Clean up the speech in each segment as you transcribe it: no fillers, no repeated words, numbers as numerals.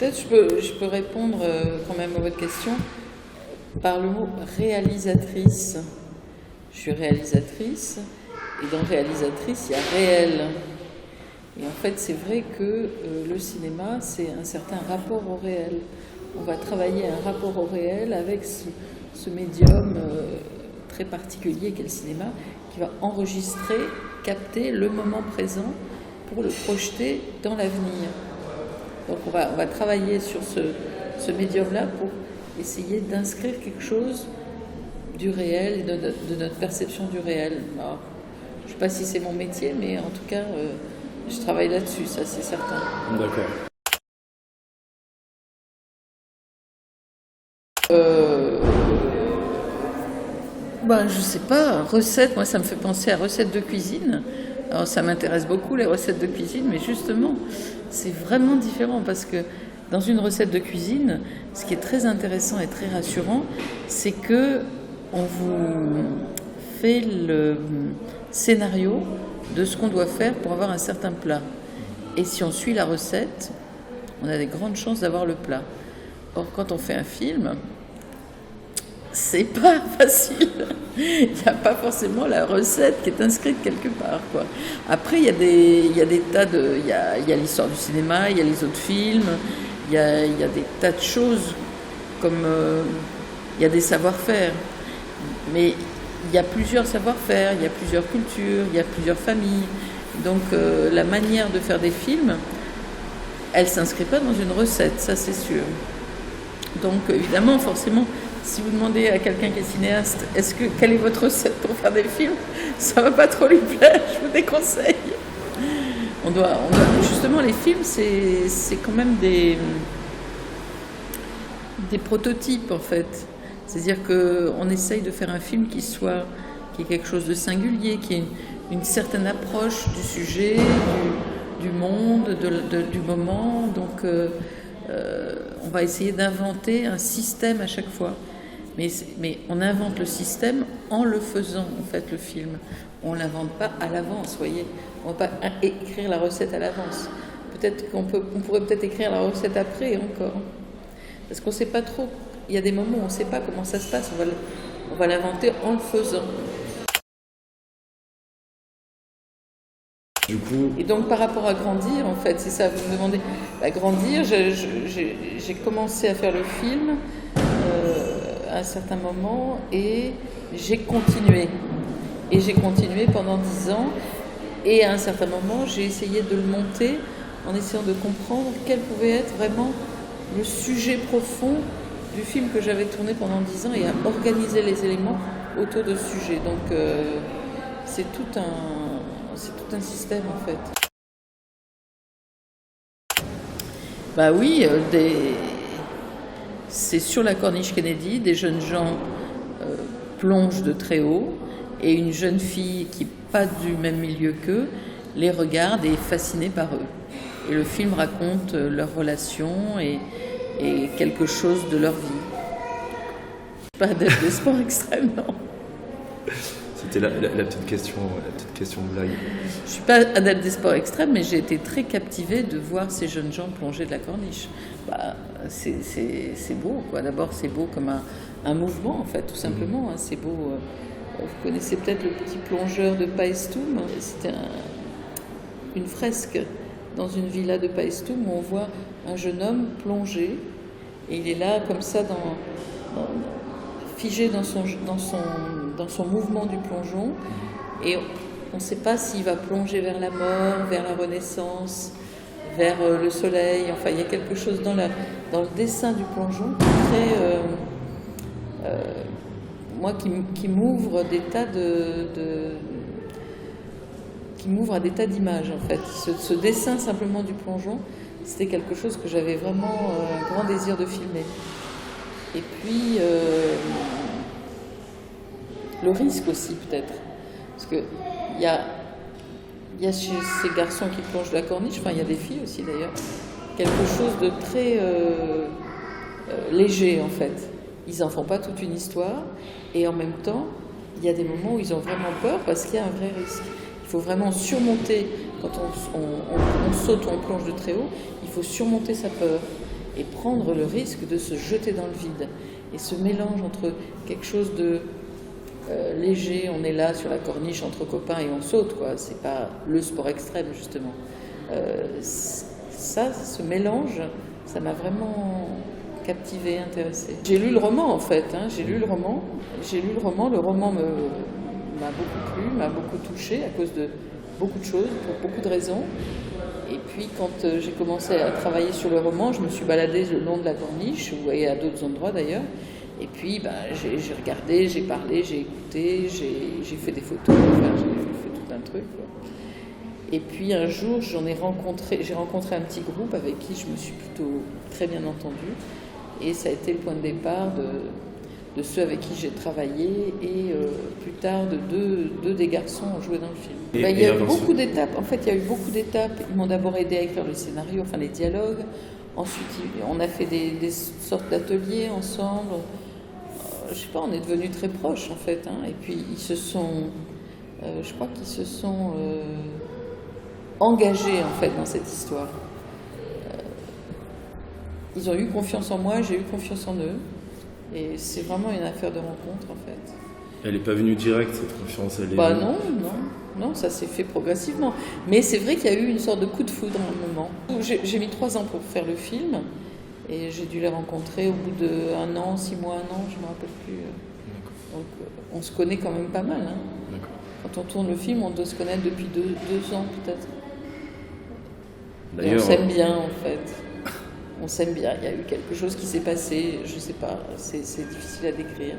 Peut-être je peux répondre quand même à votre question par le mot réalisatrice. Je suis réalisatrice, et dans réalisatrice, il y a réel. Et en fait, c'est vrai que le cinéma, c'est un certain rapport au réel. On va travailler un rapport au réel avec ce médium très particulier qu'est le cinéma, qui va enregistrer, capter le moment présent pour le projeter dans l'avenir. Donc on va travailler sur ce médium-là pour essayer d'inscrire quelque chose du réel et de notre perception du réel. Alors, je ne sais pas si c'est mon métier, mais en tout cas, je travaille là-dessus, ça c'est certain. D'accord. Je sais pas, recette, moi ça me fait penser à recettes de cuisine. Alors ça m'intéresse beaucoup les recettes de cuisine, mais justement, c'est vraiment différent parce que dans une recette de cuisine, ce qui est très intéressant et très rassurant, c'est que on vous fait le scénario de ce qu'on doit faire pour avoir un certain plat. Et si on suit la recette, on a des grandes chances d'avoir le plat. Or, quand on fait un film, c'est pas facile. Il n'y a pas forcément la recette qui est inscrite quelque part, quoi. Après, il y a des tas de... Il y a l'histoire du cinéma, il y a les autres films, il y a des tas de choses comme... il y a des savoir-faire. Mais il y a plusieurs savoir-faire, il y a plusieurs cultures, il y a plusieurs familles. Donc, la manière de faire des films, elle ne s'inscrit pas dans une recette, ça c'est sûr. Donc, évidemment, forcément... Si vous demandez à quelqu'un qui est cinéaste, quelle est votre recette pour faire des films, ça va pas trop lui plaire, je vous déconseille. Justement, les films, c'est quand même des prototypes en fait. C'est-à-dire qu'on essaye de faire un film qui ait quelque chose de singulier, qui ait une certaine approche du sujet, du monde, du moment. Donc, on va essayer d'inventer un système à chaque fois. Mais on invente le système en le faisant, en fait, le film. On ne l'invente pas à l'avance, voyez. On ne va pas écrire la recette à l'avance. Peut-être on pourrait peut-être écrire la recette après encore. Parce qu'on ne sait pas trop. Il y a des moments où on ne sait pas comment ça se passe. On va l'inventer en le faisant. Du coup... Et donc par rapport à grandir, en fait, c'est ça, vous me demandez. Grandir, j'ai commencé à faire le film à un certain moment et j'ai continué. Et j'ai continué pendant 10 ans. Et à un certain moment, j'ai essayé de le monter en essayant de comprendre quel pouvait être vraiment le sujet profond du film que j'avais tourné pendant 10 ans et à organiser les éléments autour de ce sujet. Donc c'est tout un système en fait. Oui, c'est sur la corniche Kennedy, des jeunes gens plongent de très haut et une jeune fille qui n'est pas du même milieu qu'eux les regarde et est fascinée par eux. Et le film raconte leur relation et quelque chose de leur vie. Pas adepte de sport extrême, non. C'était la petite question blague. Je ne suis pas adepte des sports extrêmes, mais j'ai été très captivée de voir ces jeunes gens plonger de la corniche. C'est beau, quoi. D'abord, c'est beau comme un mouvement, en fait, tout simplement. Hein. C'est beau. Vous connaissez peut-être le petit plongeur de Paestum. C'était une fresque dans une villa de Paestum où on voit un jeune homme plonger. Et il est là, comme ça, figé dans son mouvement du plongeon. Et on ne sait pas s'il va plonger vers la mort, vers la renaissance, vers le soleil. Enfin, il y a quelque chose dans le dessin du plongeon qui m'ouvre des tas qui m'ouvre à des tas d'images, en fait. Ce dessin simplement du plongeon, c'était quelque chose que j'avais vraiment un grand désir de filmer. Et puis, le risque aussi, peut-être. Parce qu'il y a chez ces garçons qui plongent de la corniche, enfin, il y a des filles aussi d'ailleurs, quelque chose de très léger, en fait. Ils n'en font pas toute une histoire. Et en même temps, il y a des moments où ils ont vraiment peur parce qu'il y a un vrai risque. Il faut vraiment surmonter, quand on saute ou on plonge de très haut, il faut surmonter sa peur. et prendre le risque de se jeter dans le vide. Et ce mélange entre quelque chose de léger, on est là sur la corniche entre copains et on saute, quoi. C'est pas le sport extrême, justement. Ce mélange, ça m'a vraiment captivée, intéressée. J'ai lu le roman, en fait. J'ai lu le roman. Le roman m'a beaucoup plu, m'a beaucoup touchée à cause de beaucoup de choses, pour beaucoup de raisons. Et puis, quand j'ai commencé à travailler sur le roman, je me suis baladée le long de la corniche, et à d'autres endroits d'ailleurs. Et puis, j'ai regardé, j'ai parlé, j'ai écouté, j'ai fait des photos, enfin, j'ai fait tout un truc, quoi. Et puis un jour, j'ai rencontré un petit groupe avec qui je me suis plutôt très bien entendue. Et ça a été le point de départ de ceux avec qui j'ai travaillé. Et plus tard, deux des garçons ont joué dans le film. Il y a eu beaucoup d'étapes. En fait, il y a eu beaucoup d'étapes. Ils m'ont d'abord aidé à écrire le scénario, enfin les dialogues. Ensuite, on a fait des sortes d'ateliers ensemble. Je sais pas, on est devenus très proches en fait. Et puis ils se sont, je crois qu'ils se sont engagés en fait dans cette histoire. Ils ont eu confiance en moi, j'ai eu confiance en eux. Et c'est vraiment une affaire de rencontre en fait. Elle n'est pas venue direct, cette confiance, elle est... Non, ça s'est fait progressivement. Mais c'est vrai qu'il y a eu une sorte de coup de foudre à un moment. J'ai mis 3 ans pour faire le film. Et j'ai dû les rencontrer au bout d'1 an, 6 mois, 1 an, je ne me rappelle plus. Donc on se connaît quand même pas mal. Quand on tourne le film, on doit se connaître depuis 2 ans peut-être. Et on s'aime bien en fait. On s'aime bien. Il y a eu quelque chose qui s'est passé, je ne sais pas, c'est difficile à décrire.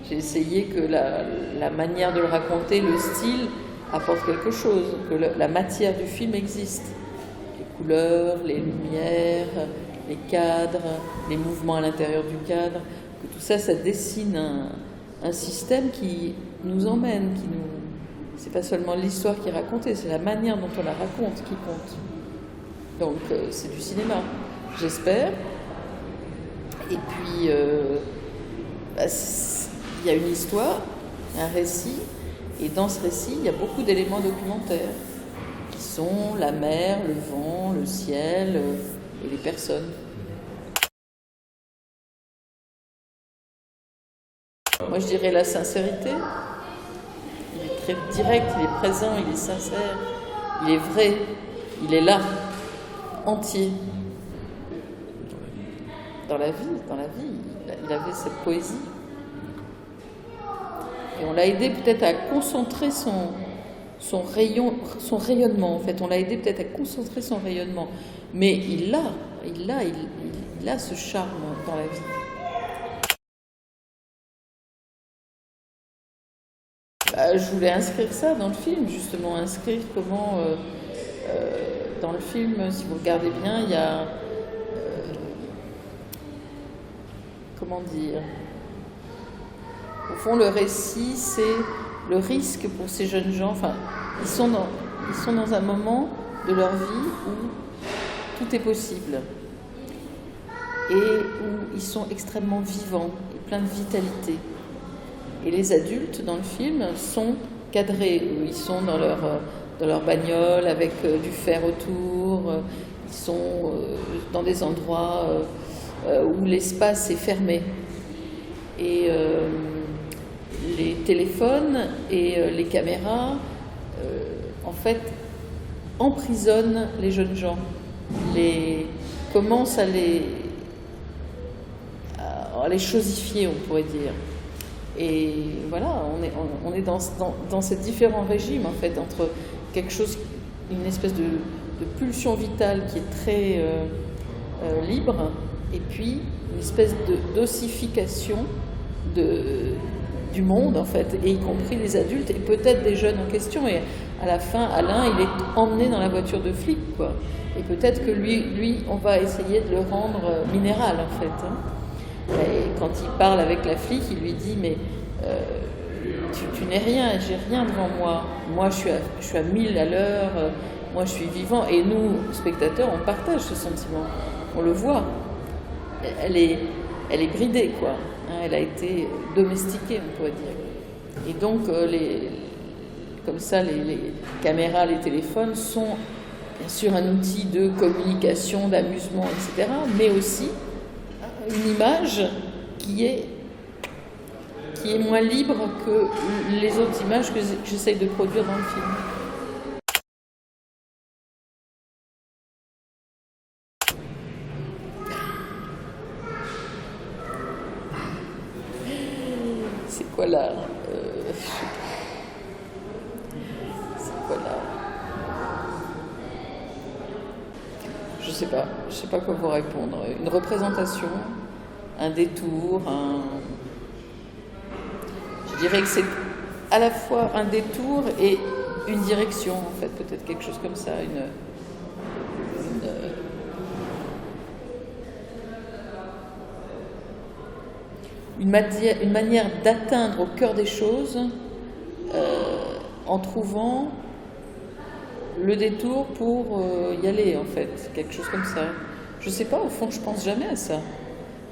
J'ai essayé que la manière de le raconter, le style, apporte quelque chose, que la matière du film existe. Les couleurs, les lumières, les cadres, les mouvements à l'intérieur du cadre, que tout ça, ça dessine un système qui nous emmène, c'est pas seulement l'histoire qui est racontée, c'est la manière dont on la raconte qui compte. Donc c'est du cinéma, j'espère. Et puis, il y a une histoire, un récit, et dans ce récit, il y a beaucoup d'éléments documentaires, qui sont la mer, le vent, le ciel et les personnes. Moi, je dirais la sincérité. Il est très direct, il est présent, il est sincère, il est vrai, il est là, entier. Dans la vie, il avait cette poésie. Et on l'a aidé peut-être à concentrer son rayonnement, en fait. On l'a aidé peut-être à concentrer son rayonnement. Mais il a ce charme dans la vie. Je voulais inscrire ça dans le film, justement, inscrire comment, dans le film, si vous regardez bien, il y a... comment dire, au fond le récit c'est le risque pour ces jeunes gens, enfin ils sont dans un moment de leur vie où tout est possible et où ils sont extrêmement vivants et pleins de vitalité. Et les adultes dans le film sont cadrés, ils sont dans leur bagnole avec du fer autour, ils sont dans des endroits où l'espace est fermé. Et les téléphones et les caméras, en fait, emprisonnent les jeunes gens, commencent à les chosifier, on pourrait dire. Et voilà, on est dans ces différents régimes, en fait, entre quelque chose, une espèce de pulsion vitale qui est très libre, et puis une espèce d'ossification du monde, en fait, et y compris des adultes, et peut-être des jeunes en question. Et à la fin, Alain, il est emmené dans la voiture de flic, quoi. Et peut-être que lui, on va essayer de le rendre minéral, en fait. Et quand il parle avec la flic, il lui dit, mais tu n'es rien, j'ai rien devant moi. Moi, je suis à 1000 à l'heure, moi, je suis vivant. Et nous, spectateurs, on partage ce sentiment. On le voit. Elle est bridée, quoi. Elle a été domestiquée, on pourrait dire. Et donc, Comme ça, les caméras, les téléphones sont bien sûr un outil de communication, d'amusement, etc., mais aussi une image qui est moins libre que les autres images que j'essaye de produire dans le film. C'est quoi l'art? C'est quoi l'art? Je sais pas quoi vous répondre. Une représentation, un détour, je dirais que c'est à la fois un détour et une direction, en fait, peut-être quelque chose comme ça, une manière d'atteindre au cœur des choses en trouvant le détour pour y aller, en fait, quelque chose comme ça. Je sais pas, au fond, je pense jamais à ça.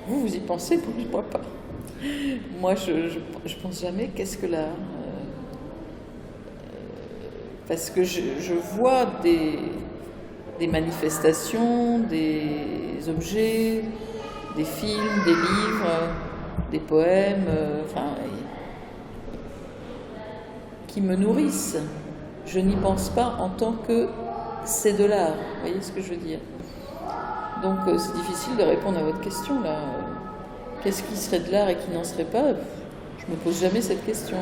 Vous y pensez, moi pas. Moi, je pense jamais qu'est-ce que l'art. Parce que je vois des manifestations, des objets, des films, des livres, des poèmes, qui me nourrissent. Je n'y pense pas en tant que c'est de l'art. Vous voyez ce que je veux dire? Donc c'est difficile de répondre à votre question là. Qu'est-ce qui serait de l'art et qui n'en serait pas? Je me pose jamais cette question.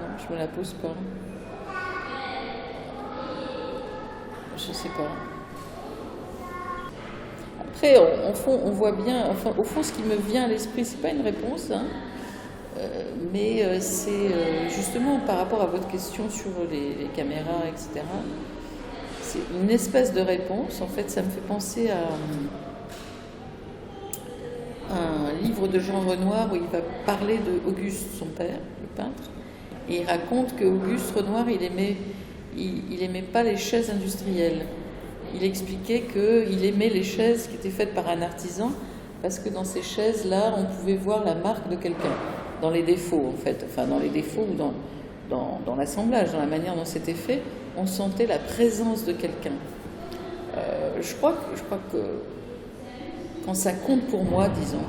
Non, je me la pose pas. Je sais pas. Après, on voit bien. Enfin, au fond, ce qui me vient à l'esprit, c'est pas une réponse, hein, mais c'est justement par rapport à votre question sur les caméras, etc. C'est une espèce de réponse. En fait, ça me fait penser à un livre de Jean Renoir où il va parler de Auguste, son père, le peintre, et il raconte que Auguste Renoir, il aimait pas les chaises industrielles. Il expliquait qu'il aimait les chaises qui étaient faites par un artisan parce que dans ces chaises-là, on pouvait voir la marque de quelqu'un, dans les défauts en fait, enfin dans les défauts ou dans l'assemblage, dans la manière dont c'était fait, on sentait la présence de quelqu'un. Je crois que quand ça compte pour moi, disons,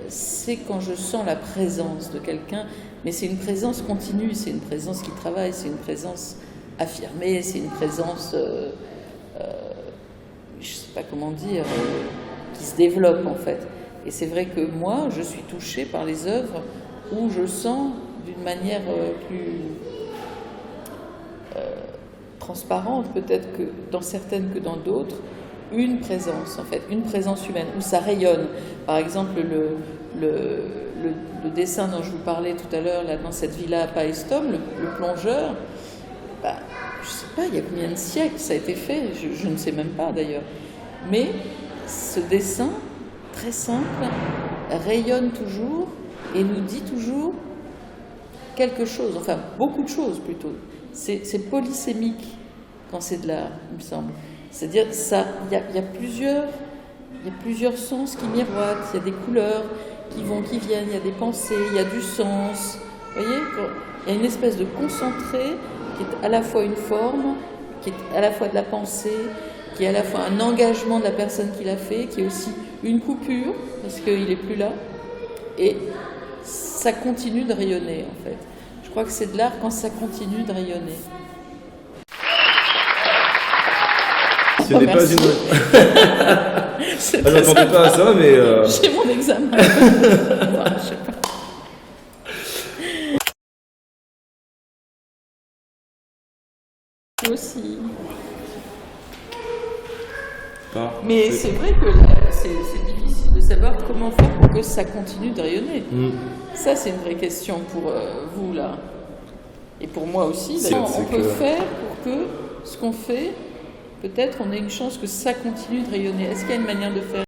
c'est quand je sens la présence de quelqu'un, mais c'est une présence continue, c'est une présence qui travaille, c'est une présence affirmée, c'est une présence, je ne sais pas comment dire, qui se développe en fait. Et c'est vrai que moi, je suis touchée par les œuvres où je sens d'une manière plus transparente, peut-être que dans certaines que dans d'autres, une présence en fait, une présence humaine, où ça rayonne. Par exemple, le dessin dont je vous parlais tout à l'heure, là, dans cette villa à Paestum, le plongeur, je ne sais pas, il y a combien de siècles ça a été fait, je ne sais même pas d'ailleurs. Mais ce dessin, très simple, rayonne toujours et nous dit toujours quelque chose, enfin beaucoup de choses plutôt. C'est polysémique quand c'est de l'art, il me semble. C'est-à-dire il y a plusieurs sens qui miroitent, il y a des couleurs qui vont, qui viennent, il y a des pensées, il y a du sens. Vous voyez, il y a une espèce de concentré qui est à la fois une forme, qui est à la fois de la pensée, qui est à la fois un engagement de la personne qui l'a fait, qui est aussi une coupure, parce qu'il n'est plus là, et ça continue de rayonner en fait. Je crois que c'est de l'art quand ça continue de rayonner. Ce n'est pas une... Je n'attendais pas à ça, mais... J'ai mon examen. Enfin, je sais pas. Aussi. Mais c'est vrai que c'est difficile de savoir comment faire pour que ça continue de rayonner. Ça, c'est une vraie question pour vous, là. Et pour moi aussi. On peut faire pour que ce qu'on fait, peut-être on ait une chance que ça continue de rayonner. Est-ce qu'il y a une manière de faire ?